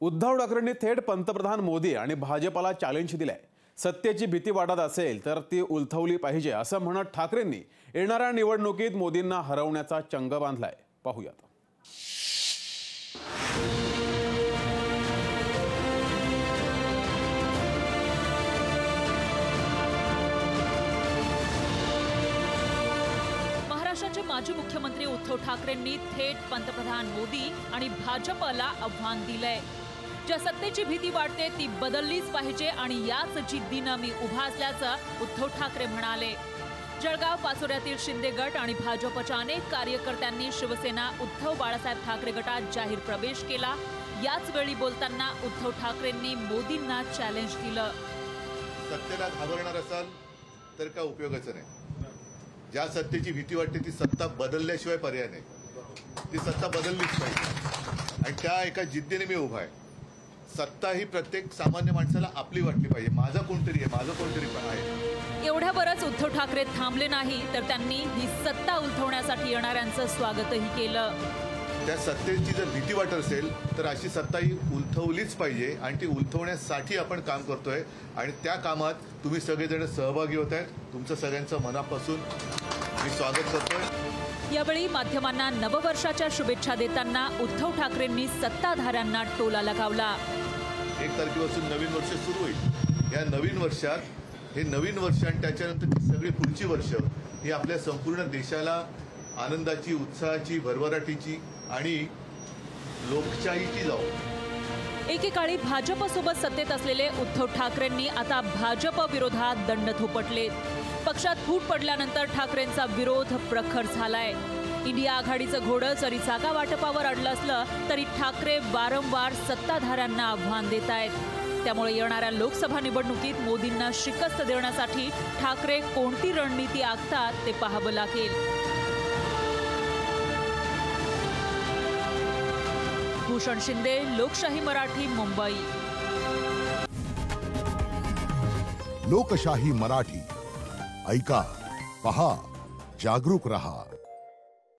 उद्धव ठाकरेंनी थेट पंतप्रधान मोदी आणि भाजपला चॅलेंज दिलंय। सत्तेची भीती वाटत असेल तर ती उलथवली पाहिजे असं म्हणत ठाकरेंनी येणाऱ्या निवडणुकीत मोदींना हरवण्याचा चंग बांधलाय। पाहूयात। महाराष्ट्राचे माजी मुख्यमंत्री उद्धव ठाकरेंनी थेट पंतप्रधान मोदी आणि भाजपला आव्हान दिलंय। ज्या सत्तेची भीती वाटते ती बदललीच पाहिजे आणि याच जिद्दीने मी उभा असल्याचं उद्धव ठाकरे म्हणाले। जळगाव पाचोऱ्यातील शिंदे गट आणि भाजपच्या अनेक कार्यकर्त्यांनी शिवसेना उद्धव बाळासाहेब ठाकरे गटात जाहीर प्रवेश केला। याच वेळी बोलताना उद्धव ठाकरेंनी मोदींना चॅलेंज दिलं। सत्तेला घाबरणार असाल तर काय उपयोगाचं नाही। ज्या सत्तेची भीती वाटते ती सत्ता बदलल्याशिवाय पर्याय नाही। ती सत्ता बदललीच पाहिजे आणि त्या एका जिद्दीने मी उभा आहे। सत्ता ही प्रत्येक सामान्य माणसाला आपली वाटली पाहिजे। माझा कोणतरी आहे, माझं कोणतरी पण आहे। एवढ्यावरच उद्धव ठाकरे थांबले नाही तर त्यांनी ही सत्ता उलथवण्यासाठी येणाऱ्यांचं स्वागतही केलं। त्या सत्तेची जर भीती वाटत असेल तर अशी सत्ता ही उलथवलीच पाहिजे आणि ती उलथवण्यासाठी आपण काम करतोय आणि त्या कामात तुम्ही सगळेजण सहभागी होत आहेत। तुमचं सगळ्यांचं मनापासून मी स्वागत करतोय। यावेळी माध्यमांना नववर्षाच्या शुभेच्छा देताना उद्धव ठाकरेंनी सत्ताधाऱ्यांना टोला लगावला। 1 तारखेपासून नवीन वर्ष सुरू होईल। या नवीन वर्षात हे नवीन वर्ष आणि त्याच्यानंतर सगळी पुढची वर्ष ही आपल्या संपूर्ण देशाला आनंदाची, उत्साहाची, भरभराटीची आणि लोकशाहीची जाऊ। एकेकाळी भाजपसोबत सत्तेत असलेले उद्धव ठाकरेंनी आता भाजप विरोधात दंड थोपटले। पक्षात फूट पडल्यानंतर ठाकरेंचा विरोध प्रखर झालाय। इंडिया आघाडीचं घोडं जरी जागा वाटपावर अडलं असलं तरी ठाकरे वारंवार सत्ताधाऱ्यांना आव्हान देत आहेत। त्यामुळे येणाऱ्या लोकसभा निवडणुकीत मोदींना शिकस्त देण्यासाठी ठाकरे कोणती रणनीती आखतात ते पाहावं लागेल। भूषण शिंदे, लोकशाही मराठी, मुंबई। लोकशाही मराठी ऐका, पहा, जागरूक रहा।